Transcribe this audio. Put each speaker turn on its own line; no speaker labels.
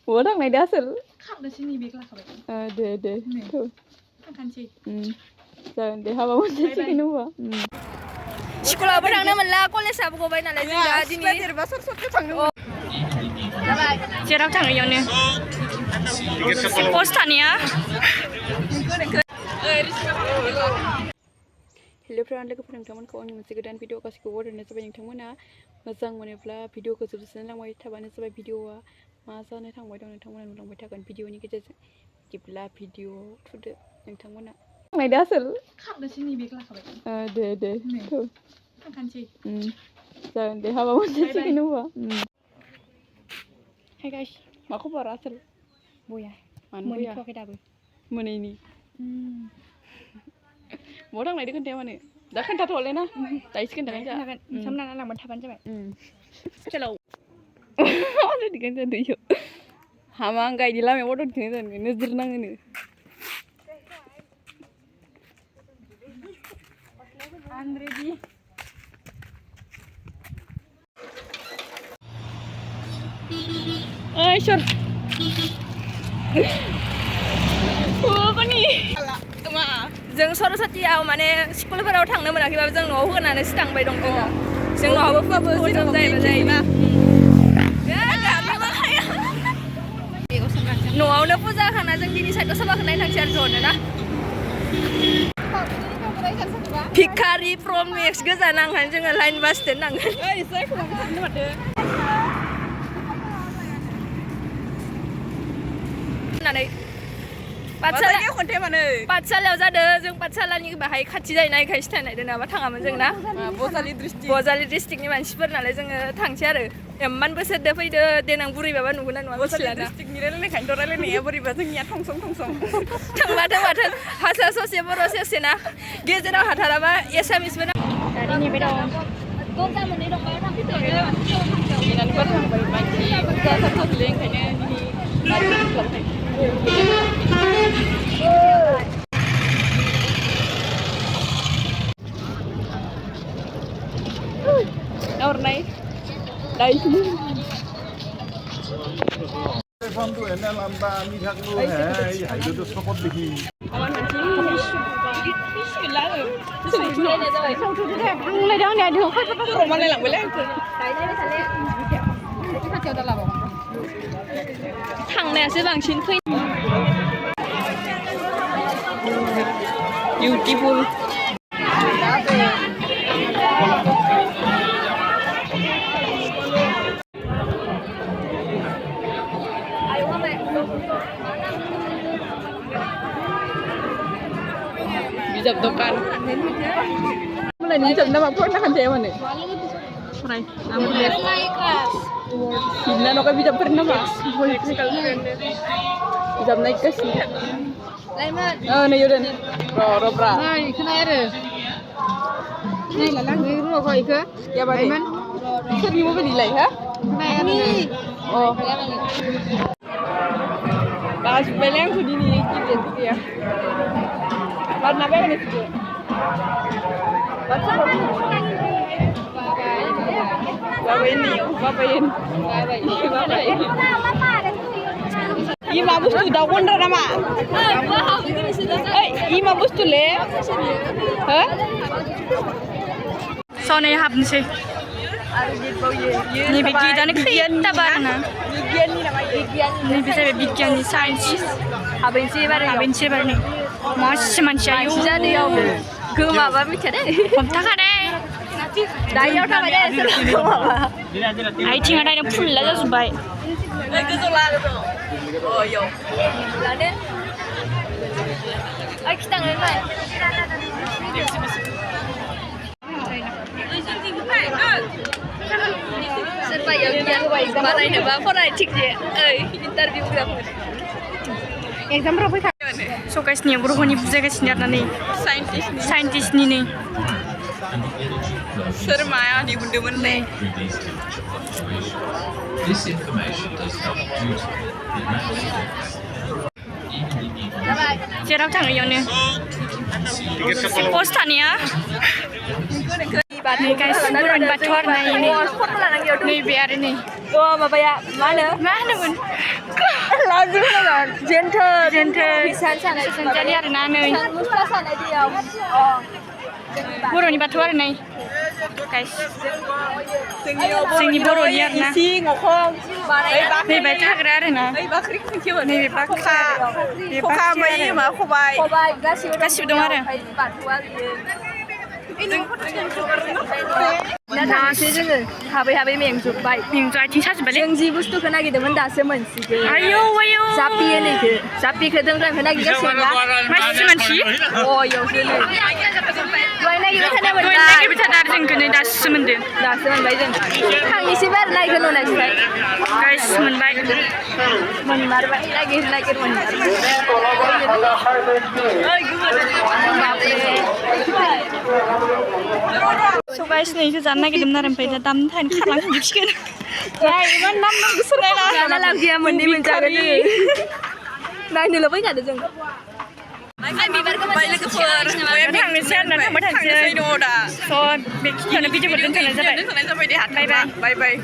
뭐 thằng này đã xử
khắp được xin đi biết là khắp
để thôi
thằng khăn chị
giờ để họ bảo gì chứ cái nữa
Sekolah berang na mala college abu ko bay na lagi ga dini Cerap thang iyo ne post tania
Hello friend लोगोफोर नोंथांमोनखौ आंनि मोनसे गोदान video गासिखौ बरायनाय जाबाय नोंथांमोना मोजां मोनोब्ला भिडिअखौ जोबजासिम लांबाय थाबानो जाबाय भिडिअआ मा जानो थांबाय दं नोंथांमोना नुलांबाय थागोन भिडिअनि गेजेरजों बिदिब्ला भिडिअ थुदो नोंथांमोना थांनाय दा सोल
खाबनोसै नि बेग लाखाबाय
दे थौ
थांखानोसै
जागोन दे हाबा मोनसे चिकेन होबा Hey guys मा खबर आसोल
बया
मानो बया
मोनथ'वाखै दाबो
मोनैनि बहा थांनायदो खोन्थाया मानो दा खोन्थाथ'वालै ना दायोसो खोन्थागोन जा
सामना लांबाय थाबानो जाबाय
चलाव मानो दिगोन जा दैयो हामा आं गायदि लामायाव अट' दिगोन जानो नोजोर नाङोनो
I'm ready
Ay sure kan nih
जों सरस्वतीयाव माने स्कुलफोराव थांनो मोनाखैबाबो जों न'आव होनानैसो थांबाय दं जों न'आवबो फुवाबो जोनोम जायोना न'आवनो फुजा होखांना जों दिनै साइट'सोबाखौ नायनो थांसै आरो ज'नो ना भिखारि फ्रम मेक्स गोजा नांगोन जोङो लाइन बास स्टेन्ड नांगोन होननानै पाठसालायाव जादों जों पाठसालानि बाहाय खाथि जायोना इखायसो थांनायदों नामा थाङामोन जों ना बजालि डिस्ट्रिक्टनि मानसिफोर नालाय जोङो थांसै आरो एम्मान बोसोरदो फैदो देनां बुरैबाबा नुगोन ना नुवा मिथिला
डिस्ट्रिक्टनि रायलायनायखायनोथ' रायलायनाया बोरैबा जोंनिया थंसं
थांबाथो माथो हारसा ससे बर' ससे ना गेजेराव हाथाराबा एसामिसबो ना
Ornai đây
telefon도 옛날 남자 미학로 해. 이것도 속옷 비기.
Lấy đó nè được khách bắt đầu mà lên làm với lên thằng này sẽ bằng ชิ้น khinh beautiful Bijak dokan. Mulai ni jam nama pun nak kerja mana? Mulai. Hina nak bijak pernah mas. Bijak naik ke sini. Ni yudan. Ro pra.
Này cái này rồi này là lăng cái rồi coi cơ
Ya bagi. Sao ni mau beli lagi ha?
này này
Oh. Bagus beleng tu di ni kita dia. Warna apa ni tu? Bapa ini. Ima bustu dah wonder nama. Ima bustu le. Hah?
sonai habnोसै नि बिगियान खैता बारना नि बिजाबे बिगियाननि science हाबैनोसै बारनि मानसि मानसिया जादोयाव गोमाबा मिथिया दे हमथाखादे दायाव थाबाय दे गोमाबा आइथिङा दायना फुल्ला जाजोब्बाय गोजौ लादो अ यो लादो ओइ खिथाङो बाय सोरबा गियान बानायनोबा फराय थिग जे ओइ इन्टारभिउ होग्राफोर एग्जामफोराव फैखायो सकासनि बर'फोरनि बुजायगासिनो आरोना नै साइन्टिस्टनि नै
सोर माया दिहुनदोंमोन नै
जेराव थाङो इयावनो पस्ट थानाया नै गाइस बर'नि बाथौ आरो नै नैबे आरो नै माबाया मा होनोमोन लाजु होनोबा जेन्थोर हिसान सानाय
सानजारि आरोना नै
मुस्ला सानाय दैयाव
बर'नि बाथौ आरो नै गाइस जोंनि बर'नि आरोना
इसिं अखं
नैबे थाग्रा आरोना नैबे बाख्रा बे बाख्रि मा खबाइ गासिबो दं आरो
दासो जोङो हाबै मेंजोब्बाय
आथिं साजोब्बायलै
जों जि बुस्थुखौ नागिरदोंमोन दासो मोनसिगोन
आयौ
जापि होनैखो जापिखौ दोंग्राखौ नागिरगासिनो ना
मानसि
इयावसो नै दहाय नागिरबाय थानायमोन
दहाय नागिरबाय थादों आरो जोंखौ नै दासो मोनदों
दासो मोनबाय जों थांनोसैबो आरो नायगोन उनावहाय
गाइस मोनबाय
मोनमारबाय नागिर मोनमारबाय
स' गाइस नै इखौ जानो नागिरदोंमोन आरो ओमफ्राय दा दामनि थाखायनो खारलांजोबसिगोन इमान नाम नांगौसो
जाना लांफैया मोननै मोनजागोन जोङो नायनोल' फैखादो जों
थांनोसै आरोना थांबा थांसै स' बेखिनियावनो भिडिअखौ दोनथ'नाय जाबाय बाय बाय